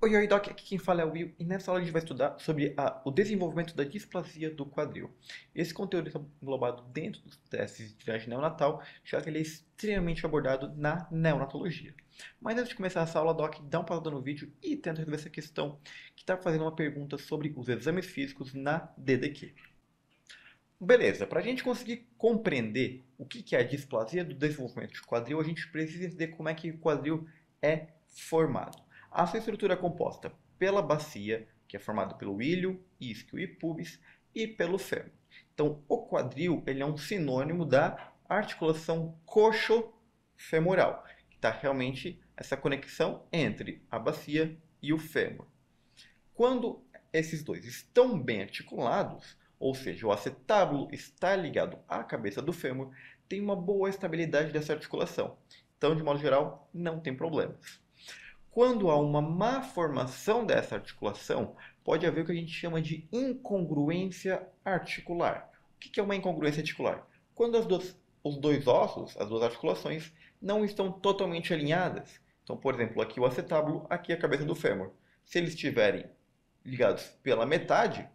Oi, Doc, aqui quem fala é o Will e nessa aula a gente vai estudar sobre o desenvolvimento da displasia do quadril. Esse conteúdo está englobado dentro dos testes de triagem neonatal, já que ele é extremamente abordado na neonatologia. Mas antes de começar essa aula, Doc, dá uma pausa no vídeo e tenta resolver essa questão que está fazendo uma pergunta sobre os exames físicos na DDQ. Beleza, para a gente conseguir compreender o que é a displasia do desenvolvimento de quadril, a gente precisa entender como é que o quadril é formado. A sua estrutura é composta pela bacia, que é formada pelo ilho, isquio e pubis, e pelo fêmur. Então, o quadril ele é um sinônimo da articulação coxofemoral, que está realmente essa conexão entre a bacia e o fêmur. Quando esses dois estão bem articulados, ou seja, o acetábulo está ligado à cabeça do fêmur, tem uma boa estabilidade dessa articulação. Então, de modo geral, não tem problemas. Quando há uma má formação dessa articulação, pode haver o que a gente chama de incongruência articular. O que é uma incongruência articular? Quando os dois ossos, as duas articulações, não estão totalmente alinhadas. Então, por exemplo, aqui o acetábulo, aqui a cabeça do fêmur. Se eles estiverem ligados pela metade,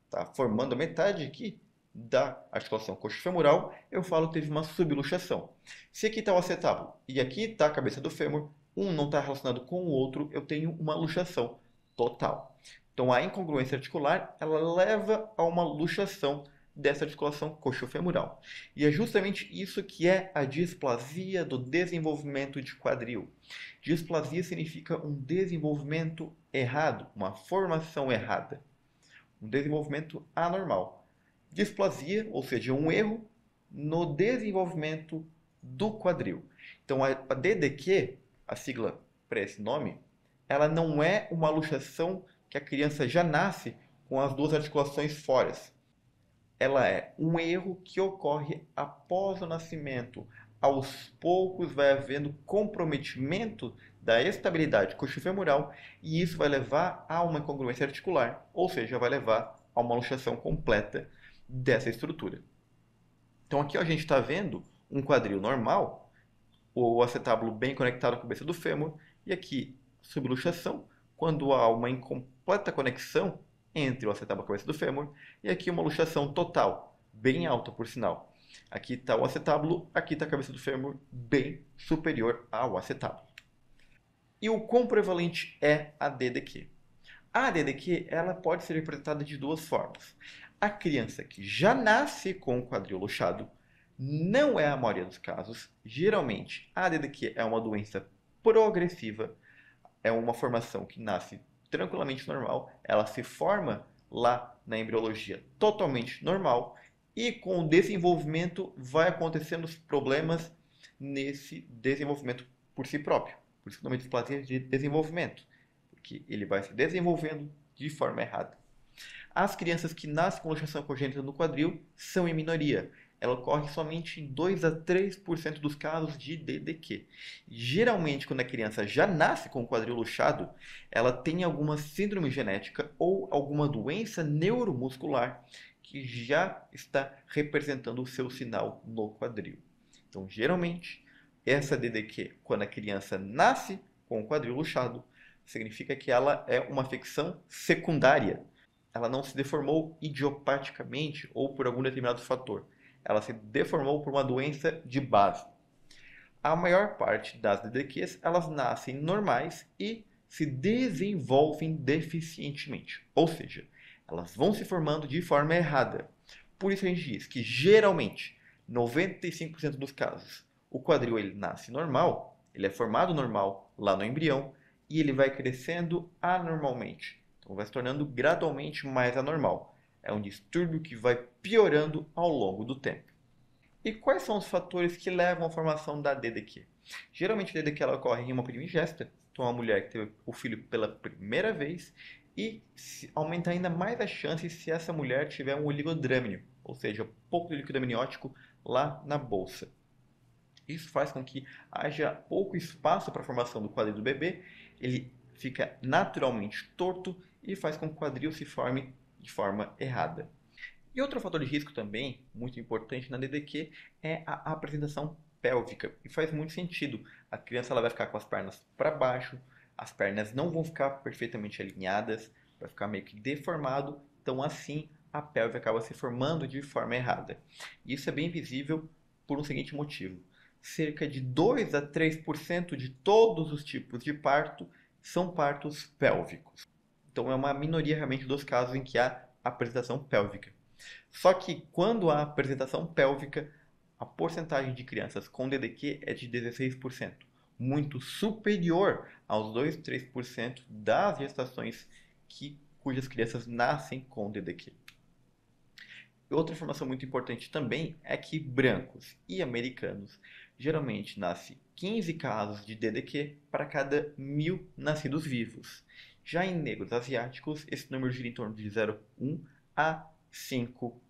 tá formando a metade aqui da articulação coxofemoral, eu falo que teve uma subluxação. Se aqui está o acetábulo e aqui está a cabeça do fêmur, um não está relacionado com o outro, eu tenho uma luxação total. Então a incongruência articular, ela leva a uma luxação dessa articulação coxofemoral. E é justamente isso que é a displasia do desenvolvimento de quadril. Displasia significa um desenvolvimento errado, uma formação errada. Um desenvolvimento anormal. Displasia, ou seja, um erro no desenvolvimento do quadril. Então a DDQ, a sigla para esse nome, ela não é uma luxação que a criança já nasce com as duas articulações fora. Ela é um erro que ocorre após o nascimento. Aos poucos vai havendo comprometimento da estabilidade coxofemoral e isso vai levar a uma incongruência articular, ou seja, vai levar a uma luxação completa dessa estrutura. Então aqui a gente está vendo um quadril normal, o acetábulo bem conectado à cabeça do fêmur, e aqui subluxação, quando há uma incompleta conexão entre o acetábulo e a cabeça do fêmur, e aqui uma luxação total, bem alta por sinal. Aqui está o acetábulo, aqui está a cabeça do fêmur bem superior ao acetábulo. E o quão prevalente é a DDQ? A DDQ ela pode ser representada de duas formas. A criança que já nasce com o quadril luxado, não é a maioria dos casos. Geralmente, a DDQ é uma doença progressiva, é uma formação que nasce tranquilamente normal, ela se forma lá na embriologia totalmente normal e com o desenvolvimento vai acontecendo os problemas nesse desenvolvimento por si próprio. Por isso que o nome de displasia é de desenvolvimento, porque ele vai se desenvolvendo de forma errada. As crianças que nascem com luxação congênita no quadril são em minoria. Ela ocorre somente em 2 a 3% dos casos de DDQ. Geralmente, quando a criança já nasce com o quadril luxado, ela tem alguma síndrome genética ou alguma doença neuromuscular que já está representando o seu sinal no quadril. Então, geralmente, essa DDQ, quando a criança nasce com o quadril luxado, significa que ela é uma afecção secundária. Ela não se deformou idiopaticamente ou por algum determinado fator. Ela se deformou por uma doença de base. A maior parte das DDQs, elas nascem normais e se desenvolvem deficientemente. Ou seja, elas vão se formando de forma errada. Por isso a gente diz que geralmente, 95% dos casos, o quadril ele nasce normal, ele é formado normal lá no embrião e ele vai crescendo anormalmente. Então vai se tornando gradualmente mais anormal. É um distúrbio que vai piorando ao longo do tempo. E quais são os fatores que levam à formação da DDQ? Geralmente a DDQ ela ocorre em uma primigesta, então uma mulher que teve o filho pela primeira vez, e aumenta ainda mais a chance se essa mulher tiver um oligodrâmino, ou seja, pouco líquido amniótico lá na bolsa. Isso faz com que haja pouco espaço para a formação do quadril do bebê, ele fica naturalmente torto e faz com que o quadril se forme de forma errada. E outro fator de risco também, muito importante na DDQ, é a apresentação pélvica. E faz muito sentido. A criança ela vai ficar com as pernas para baixo, As pernas não vão ficar perfeitamente alinhadas, vai ficar meio que deformado, então assim a pelve acaba se formando de forma errada. Isso é bem visível por um seguinte motivo: cerca de 2 a 3% de todos os tipos de parto são partos pélvicos. Então é uma minoria realmente dos casos em que há apresentação pélvica. Só que quando há apresentação pélvica, a porcentagem de crianças com DDQ é de 16%, muito superior aos 2, 3% das gestações cujas crianças nascem com DDQ. Outra informação muito importante também é que brancos e americanos geralmente nascem 15 casos de DDQ para cada 1.000 nascidos vivos. Já em negros asiáticos, esse número gira em torno de 0,1 a 5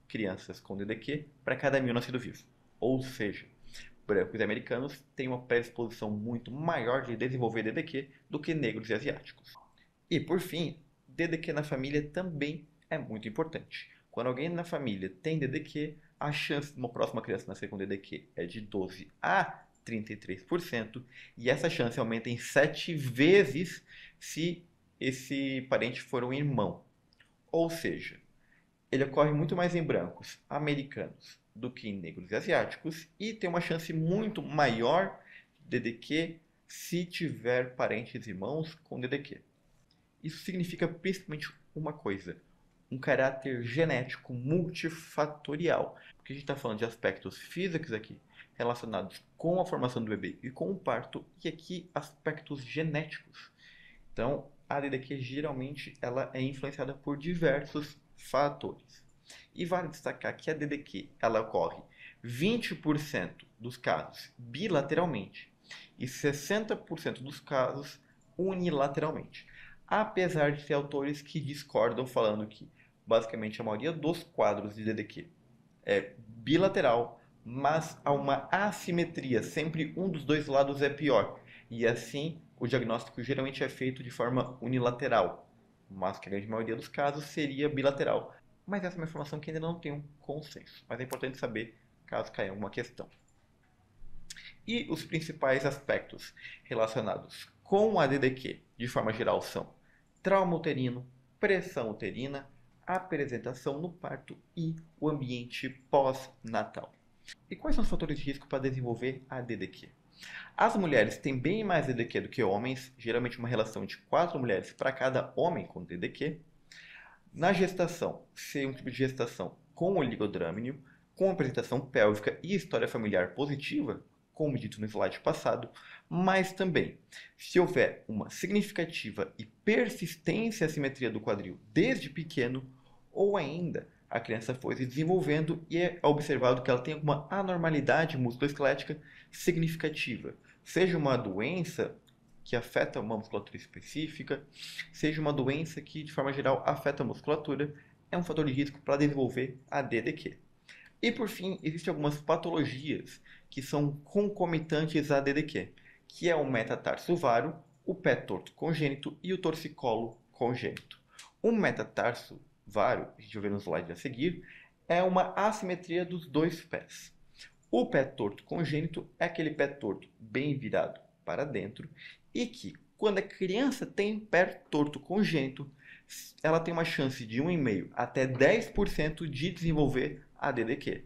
crianças com DDQ para cada 1.000 nascidos vivos. Ou seja, brancos e americanos têm uma predisposição muito maior de desenvolver DDQ do que negros e asiáticos. E por fim, DDQ na família também é muito importante. Quando alguém na família tem DDQ, a chance de uma próxima criança nascer com DDQ é de 12 a 33%, e essa chance aumenta em 7 vezes se esse parente for um irmão. Ou seja, ele ocorre muito mais em brancos americanos do que em negros e asiáticos, e tem uma chance muito maior de DDQ se tiver parentes irmãos com DDQ. Isso significa principalmente uma coisa: um caráter genético multifatorial. Porque a gente está falando de aspectos físicos aqui, relacionados com a formação do bebê e com o parto, e aqui aspectos genéticos. Então, a DDQ geralmente ela é influenciada por diversos fatores. E vale destacar que a DDQ ela ocorre 20% dos casos bilateralmente e 60% dos casos unilateralmente. Apesar de ter autores que discordam, falando que basicamente a maioria dos quadros de DDQ é bilateral, mas há uma assimetria, sempre um dos dois lados é pior. E assim, o diagnóstico geralmente é feito de forma unilateral, mas que a grande maioria dos casos seria bilateral. Mas essa é uma informação que ainda não tem um consenso, mas é importante saber caso caia alguma questão. E os principais aspectos relacionados com a DDQ, de forma geral, são trauma uterino, pressão uterina, apresentação no parto e o ambiente pós-natal. E quais são os fatores de risco para desenvolver a DDQ? As mulheres têm bem mais DDQ do que homens, geralmente uma relação de 4 mulheres para cada homem com DDQ. Na gestação, ser um tipo de gestação com oligodrâmino, com apresentação pélvica e história familiar positiva, como dito no slide passado, mas também, se houver uma significativa e persistente assimetria do quadril desde pequeno, ou ainda a criança foi se desenvolvendo e é observado que ela tem alguma anormalidade musculoesquelética significativa, seja uma doença que afeta uma musculatura específica, seja uma doença que, de forma geral, afeta a musculatura, é um fator de risco para desenvolver a DDQ. E por fim, existem algumas patologias que são concomitantes à DDQ, que é o metatarso varo, o pé torto congênito e o torcicolo congênito. O metatarso varo, a gente vai ver no slide a seguir, é uma assimetria dos dois pés. O pé torto congênito é aquele pé torto bem virado para dentro e que, quando a criança tem pé torto congênito, ela tem uma chance de 1,5% até 10% de desenvolver a DDQ.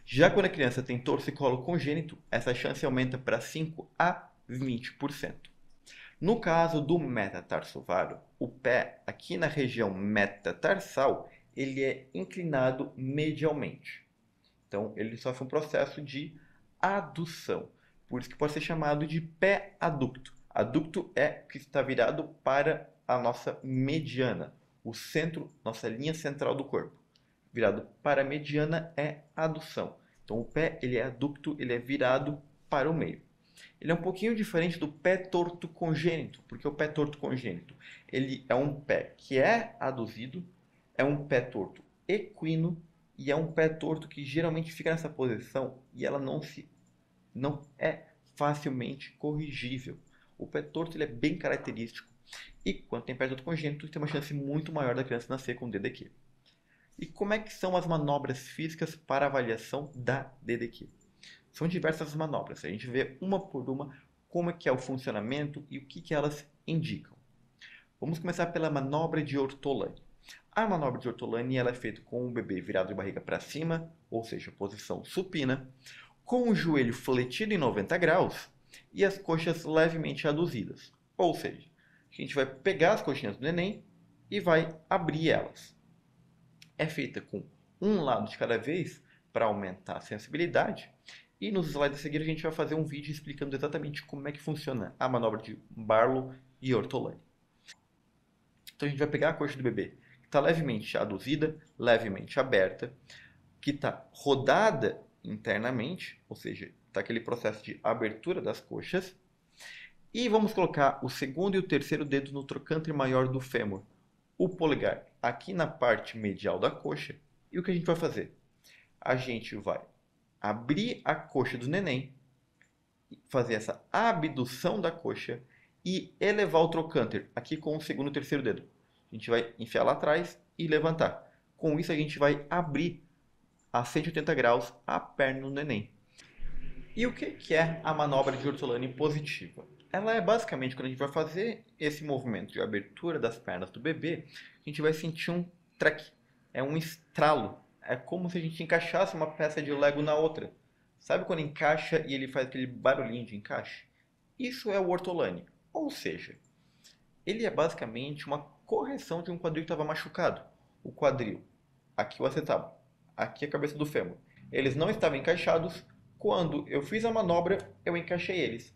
Já quando a criança tem torcicolo congênito, essa chance aumenta para 5 a 20%. No caso do metatarso-varo, o pé aqui na região metatarsal, ele é inclinado medialmente. Então, ele sofre um processo de adução. Por isso que pode ser chamado de pé aducto. Aducto é que está virado para a nossa mediana, o centro, nossa linha central do corpo. Virado para a mediana é adução. Então, o pé ele é aducto, ele é virado para o meio. Ele é um pouquinho diferente do pé torto congênito, porque o pé torto congênito ele é um pé que é aduzido, é um pé torto equino e é um pé torto que geralmente fica nessa posição e ela não é facilmente corrigível. O pé torto ele é bem característico e quando tem pé torto congênito tem uma chance muito maior da criança nascer com DDQ. E como é que são as manobras físicas para avaliação da DDQ? São diversas manobras, a gente vê uma por uma como é que é o funcionamento e o que que elas indicam. Vamos começar pela manobra de Ortolani. A manobra de Ortolani ela é feita com o bebê virado de barriga para cima, ou seja, posição supina, com o joelho fletido em 90 graus e as coxas levemente aduzidas. Ou seja, a gente vai pegar as coxinhas do neném e vai abrir elas. É feita com um lado de cada vez para aumentar a sensibilidade. E nos slides a seguir a gente vai fazer um vídeo explicando exatamente como é que funciona a manobra de Barlow e Ortolani. Então a gente vai pegar a coxa do bebê, que está levemente aduzida, levemente aberta, que está rodada internamente, ou seja, está aquele processo de abertura das coxas. E vamos colocar o segundo e o terceiro dedo no trocânter maior do fêmur, o polegar aqui na parte medial da coxa. E o que a gente vai fazer? A gente vai abrir a coxa do neném, fazer essa abdução da coxa e elevar o trocânter aqui com o segundo e o terceiro dedo. A gente vai enfiar lá atrás e levantar. Com isso a gente vai abrir a 180 graus a perna do neném. E o que é a manobra de Ortolani positiva? Ela é basicamente quando a gente vai fazer esse movimento de abertura das pernas do bebê, a gente vai sentir um track, é um estralo. É como se a gente encaixasse uma peça de Lego na outra. Sabe quando encaixa e ele faz aquele barulhinho de encaixe? Isso é o Ortolani. Ou seja, ele é basicamente uma correção de um quadril que estava machucado. O quadril, aqui o acetábulo, aqui a cabeça do fêmur. Eles não estavam encaixados. Quando eu fiz a manobra, eu encaixei eles.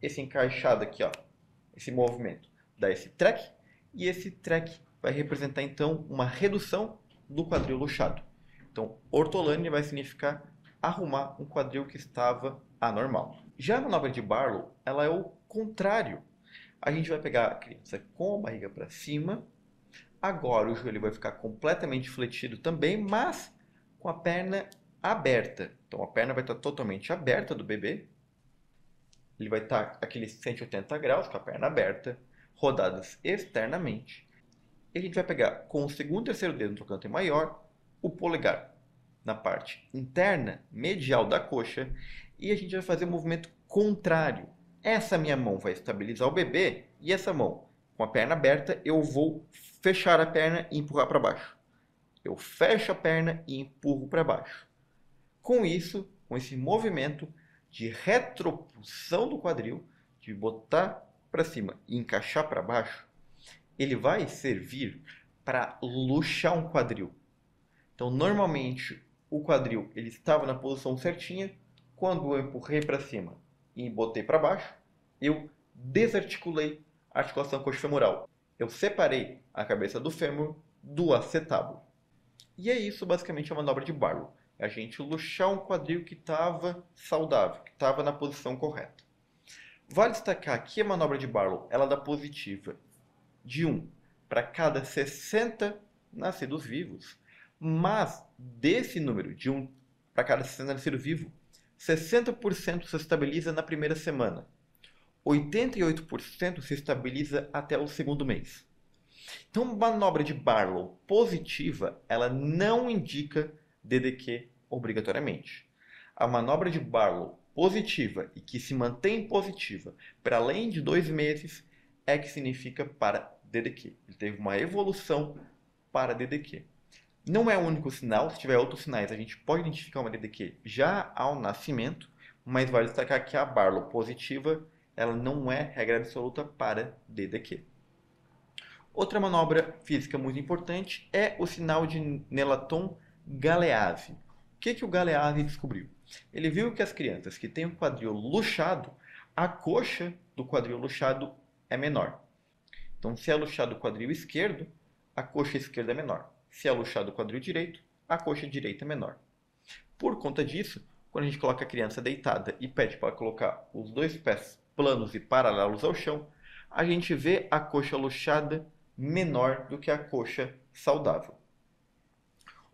Esse encaixado aqui, ó, esse movimento, dá esse track. E esse track vai representar, então, uma redução do quadril luxado. Então, Ortolani vai significar arrumar um quadril que estava anormal. Já a manobra de Barlow, ela é o contrário. A gente vai pegar a criança com a barriga para cima. Agora o joelho vai ficar completamente fletido também, mas com a perna aberta. Então a perna vai estar totalmente aberta do bebê. Ele vai estar aqueles 180 graus com a perna aberta, rodadas externamente. E a gente vai pegar com o segundo e terceiro dedo no trocânter maior, o polegar na parte interna, medial da coxa, e a gente vai fazer o movimento contrário. Essa minha mão vai estabilizar o bebê e essa mão, com a perna aberta, eu vou fechar a perna e empurrar para baixo. Eu fecho a perna e empurro para baixo. Com isso, com esse movimento de retropulsão do quadril, de botar para cima e encaixar para baixo, ele vai servir para luxar um quadril. Então, normalmente, o quadril ele estava na posição certinha. Quando eu empurrei para cima e botei para baixo, eu desarticulei a articulação coxofemoral. Eu separei a cabeça do fêmur do acetábulo. E é isso basicamente a manobra de Barlow. É a gente luxar um quadril que estava saudável, que estava na posição correta. Vale destacar que a manobra de Barlow ela dá positiva de 1 para cada 60 nascidos vivos. Mas desse número, de 1 para cada 60 nascidos vivos, 60% se estabiliza na primeira semana. 88% se estabiliza até o segundo mês. Então, manobra de Barlow positiva, ela não indica DDQ obrigatoriamente. A manobra de Barlow positiva e que se mantém positiva para além de 2 meses é que significa para DDQ. Ele teve uma evolução para DDQ. Não é o único sinal, se tiver outros sinais a gente pode identificar uma DDQ já ao nascimento, mas vale destacar que a Barlow positiva ela não é regra absoluta para DDQ. Outra manobra física muito importante é o sinal de Nelaton-Galeazzi. O que o Galeazzi descobriu? Ele viu que as crianças que têm o quadril luxado, a coxa do quadril luxado é menor. Então, se é luxado o quadril esquerdo, a coxa esquerda é menor. Se é luxado o quadril direito, a coxa direita é menor. Por conta disso, quando a gente coloca a criança deitada e pede para colocar os dois pés planos e paralelos ao chão, a gente vê a coxa luxada menor do que a coxa saudável.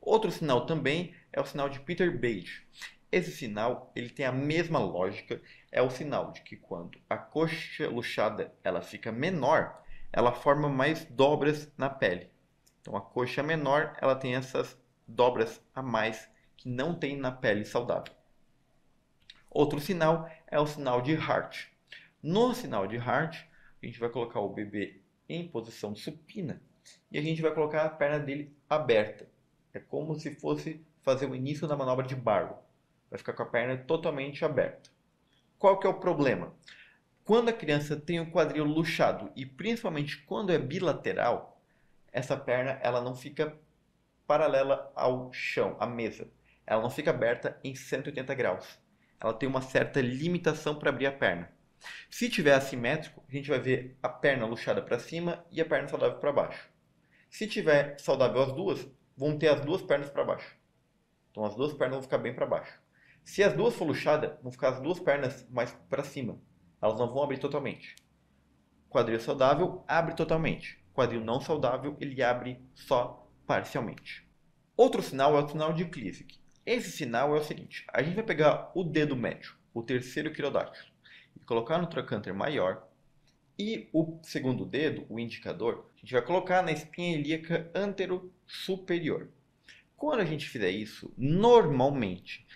Outro sinal também é o sinal de Peter Beige. Esse sinal ele tem a mesma lógica, é o sinal de que quando a coxa luxada ela fica menor, ela forma mais dobras na pele. Então a coxa menor ela tem essas dobras a mais que não tem na pele saudável. Outro sinal é o sinal de Hart. No sinal de Hart, a gente vai colocar o bebê em posição supina e a gente vai colocar a perna dele aberta. É como se fosse fazer o início da manobra de barro. Vai ficar com a perna totalmente aberta. Qual que é o problema? Quando a criança tem o quadril luxado e principalmente quando é bilateral, essa perna ela não fica paralela ao chão, à mesa. Ela não fica aberta em 180 graus. Ela tem uma certa limitação para abrir a perna. Se tiver assimétrico, a gente vai ver a perna luxada para cima e a perna saudável para baixo. Se tiver saudável as duas, vão ter as duas pernas para baixo. Então as duas pernas vão ficar bem para baixo. Se as duas for luxadas, vão ficar as duas pernas mais para cima. Elas não vão abrir totalmente. Quadril saudável abre totalmente. Quadril não saudável, ele abre só parcialmente. Outro sinal é o sinal de Klizik. Esse sinal é o seguinte: a gente vai pegar o dedo médio, o terceiro quirodáctilo, e colocar no trocânter maior, e o segundo dedo, o indicador, a gente vai colocar na espinha ilíaca antero-superior. Quando a gente fizer isso, normalmente,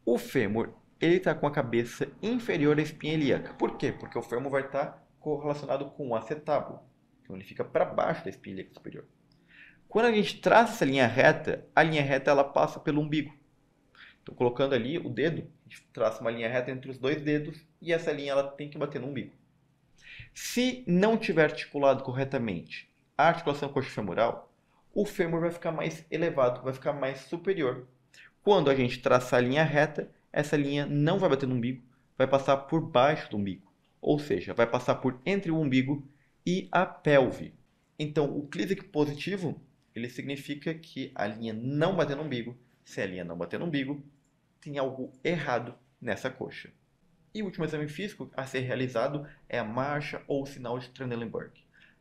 o fêmur ele está com a cabeça inferior à espinha ilíaca. Por quê? Porque o fêmur vai estar correlacionado com o acetábulo. Então ele fica para baixo da espinha ilíaca superior. Quando a gente traça essa linha reta, a linha reta ela passa pelo umbigo. Então colocando ali o dedo, a gente traça uma linha reta entre os dois dedos e essa linha ela tem que bater no umbigo. Se não tiver articulado corretamente a articulação coxofemoral, o fêmur vai ficar mais elevado, vai ficar mais superior. Quando a gente traçar a linha reta, essa linha não vai bater no umbigo, vai passar por baixo do umbigo. Ou seja, vai passar por entre o umbigo e a pelve. Então, o Klizik positivo, ele significa que a linha não bateu no umbigo. Se a linha não bater no umbigo, tem algo errado nessa coxa. E o último exame físico a ser realizado é a marcha ou o sinal de Trendelenburg.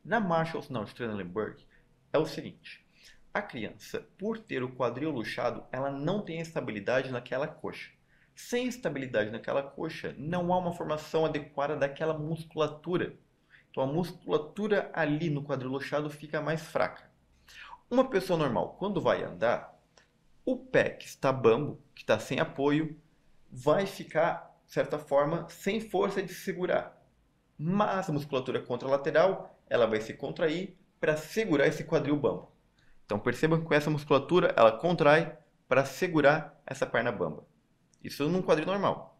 Na marcha ou sinal de Trendelenburg é o seguinte: a criança, por ter o quadril luxado, ela não tem estabilidade naquela coxa. Sem estabilidade naquela coxa, não há uma formação adequada daquela musculatura. Então a musculatura ali no quadril luxado fica mais fraca. Uma pessoa normal, quando vai andar, o pé que está bambo, que está sem apoio, vai ficar, de certa forma, sem força de segurar. Mas a musculatura contralateral, ela vai se contrair para segurar esse quadril bambo. Então percebam que com essa musculatura, ela contrai para segurar essa perna bamba. Isso num quadril normal.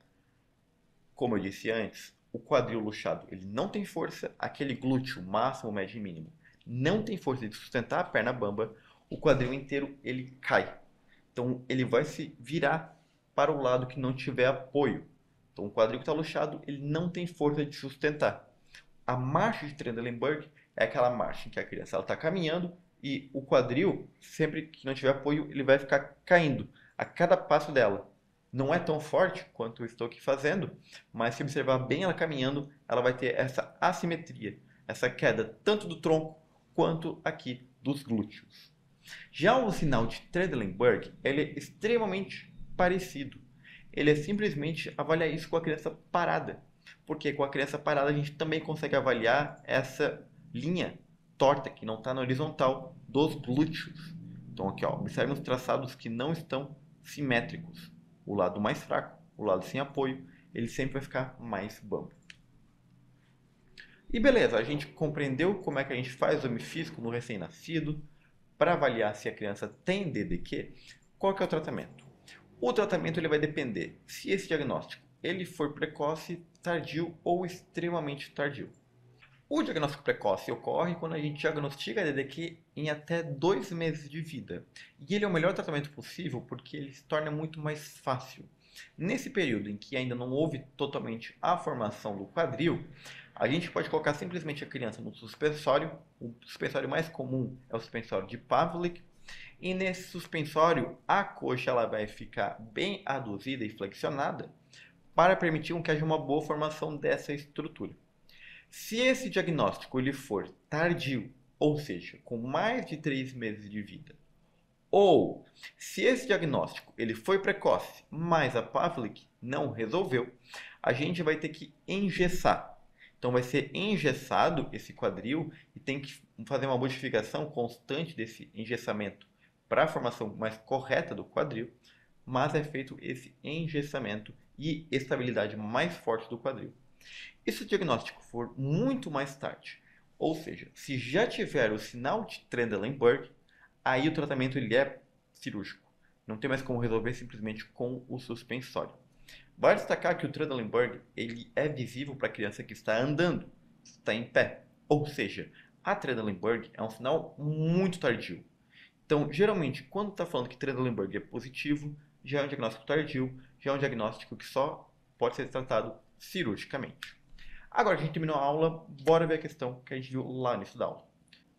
Como eu disse antes, o quadril luxado ele não tem força, aquele glúteo máximo, médio e mínimo não tem força de sustentar a perna bamba, o quadril inteiro ele cai. Então ele vai se virar para o lado que não tiver apoio. Então o quadril que está luxado ele não tem força de sustentar. A marcha de Trendelenburg é aquela marcha em que a criança está caminhando e o quadril, sempre que não tiver apoio, ele vai ficar caindo a cada passo dela. Não é tão forte quanto eu estou aqui fazendo, mas se observar bem ela caminhando, ela vai ter essa assimetria, essa queda tanto do tronco quanto aqui dos glúteos. Já o sinal de Trendelenburg, ele é extremamente parecido. Ele é simplesmente avaliar isso com a criança parada. Porque com a criança parada a gente também consegue avaliar essa linha torta que não está na horizontal dos glúteos. Então aqui, ó, observe os traçados que não estão simétricos. O lado mais fraco, o lado sem apoio, ele sempre vai ficar mais bambo. E beleza, a gente compreendeu como é que a gente faz o exame físico no recém-nascido para avaliar se a criança tem DDQ. Qual que é o tratamento? O tratamento ele vai depender se esse diagnóstico ele for precoce, tardio ou extremamente tardio. O diagnóstico precoce ocorre quando a gente diagnostica a DDQ em até 2 meses de vida. E ele é o melhor tratamento possível porque ele se torna muito mais fácil. Nesse período em que ainda não houve totalmente a formação do quadril, a gente pode colocar simplesmente a criança no suspensório. O suspensório mais comum é o suspensório de Pavlik. E nesse suspensório, a coxa ela vai ficar bem aduzida e flexionada para permitir que haja uma boa formação dessa estrutura. Se esse diagnóstico ele for tardio, ou seja, com mais de 3 meses de vida, ou se esse diagnóstico ele foi precoce, mas a Pavlik não resolveu, a gente vai ter que engessar. Então vai ser engessado esse quadril e tem que fazer uma modificação constante desse engessamento para a formação mais correta do quadril, mas é feito esse engessamento e estabilidade mais forte do quadril. E se o diagnóstico for muito mais tarde, ou seja, se já tiver o sinal de Trendelenburg, aí o tratamento ele é cirúrgico. Não tem mais como resolver simplesmente com o suspensório. Vale destacar que o Trendelenburg ele é visível para a criança que está andando, está em pé. Ou seja, a Trendelenburg é um sinal muito tardio. Então, geralmente, quando está falando que Trendelenburg é positivo, já é um diagnóstico tardio, já é um diagnóstico que só pode ser tratado cirurgicamente. Agora que a gente terminou a aula, bora ver a questão que a gente viu lá no início da aula.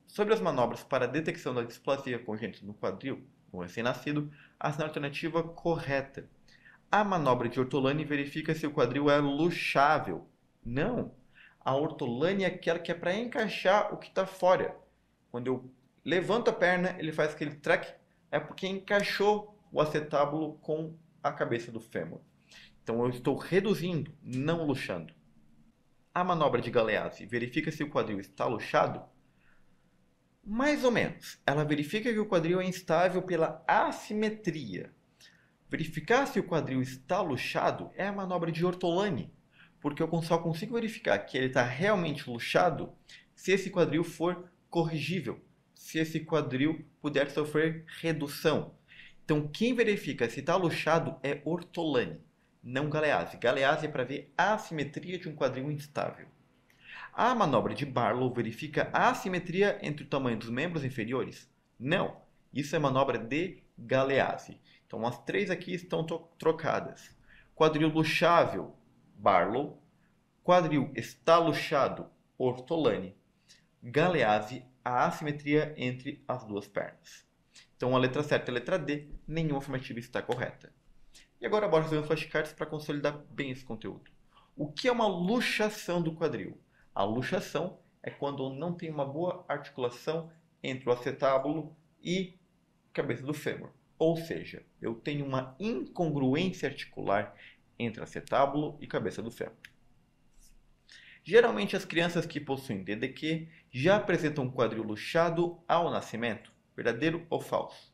Sobre as manobras para a detecção da displasia congênita no quadril, no recém-nascido, assina a alternativa correta. A manobra de Ortolani verifica se o quadril é luxável. Não. A Ortolani é aquela que é para encaixar o que está fora. Quando eu levanto a perna, ele faz aquele track, é porque encaixou o acetábulo com a cabeça do fêmur. Então eu estou reduzindo, não luxando. A manobra de Galeazzi verifica se o quadril está luxado? Mais ou menos. Ela verifica que o quadril é instável pela assimetria. Verificar se o quadril está luxado é a manobra de Ortolani, porque eu só consigo verificar que ele está realmente luxado se esse quadril for corrigível, se esse quadril puder sofrer redução. Então, quem verifica se está luxado é Ortolani, não Galeazzi. Galeazzi é para ver a assimetria de um quadril instável. A manobra de Barlow verifica a assimetria entre o tamanho dos membros inferiores? Não, isso é manobra de Galeazzi. Então, as três aqui estão trocadas. Quadril luxável, Barlow. Quadril está luxado, Ortolani. Galeazzi, a assimetria entre as duas pernas. Então, a letra certa é a letra D, nenhuma afirmativa está correta. E agora, bora fazer uns flashcards para consolidar bem esse conteúdo. O que é uma luxação do quadril? A luxação é quando não tem uma boa articulação entre o acetábulo e a cabeça do fêmur. Ou seja, eu tenho uma incongruência articular entre acetábulo e cabeça do fêmur. Geralmente, as crianças que possuem DDQ já apresentam um quadril luxado ao nascimento. Verdadeiro ou falso?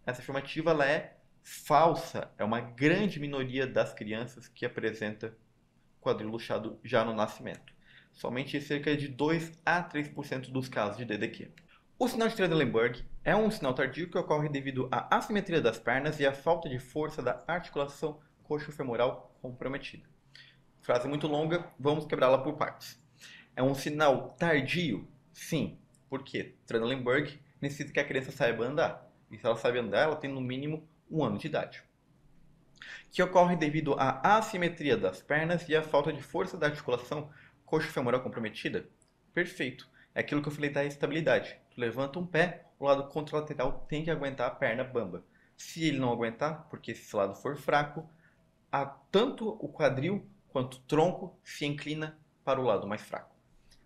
Essa afirmativa ela é falsa. É uma grande minoria das crianças que apresenta quadril luxado já no nascimento. Somente cerca de 2 a 3% dos casos de DDQ. O sinal de Trendelenburg é um sinal tardio que ocorre devido à assimetria das pernas e à falta de força da articulação coxofemoral comprometida. Frase muito longa, vamos quebrá-la por partes. É um sinal tardio? Sim, porque Trendelenburg necessita que a criança saiba andar. E se ela sabe andar, ela tem no mínimo 1 ano de idade. Que ocorre devido à assimetria das pernas e à falta de força da articulação coxofemoral comprometida? Perfeito. É aquilo que eu falei da estabilidade. Tu levanta um pé, o lado contralateral tem que aguentar a perna bamba. Se ele não aguentar, porque esse lado for fraco, tanto o quadril quanto o tronco se inclina para o lado mais fraco.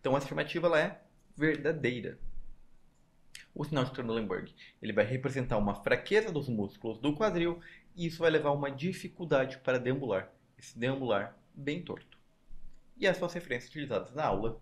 Então a afirmativa ela é verdadeira. O sinal de Trendelenburg ele vai representar uma fraqueza dos músculos do quadril e isso vai levar a uma dificuldade para deambular. Esse deambular bem torto. E essas são as referências utilizadas na aula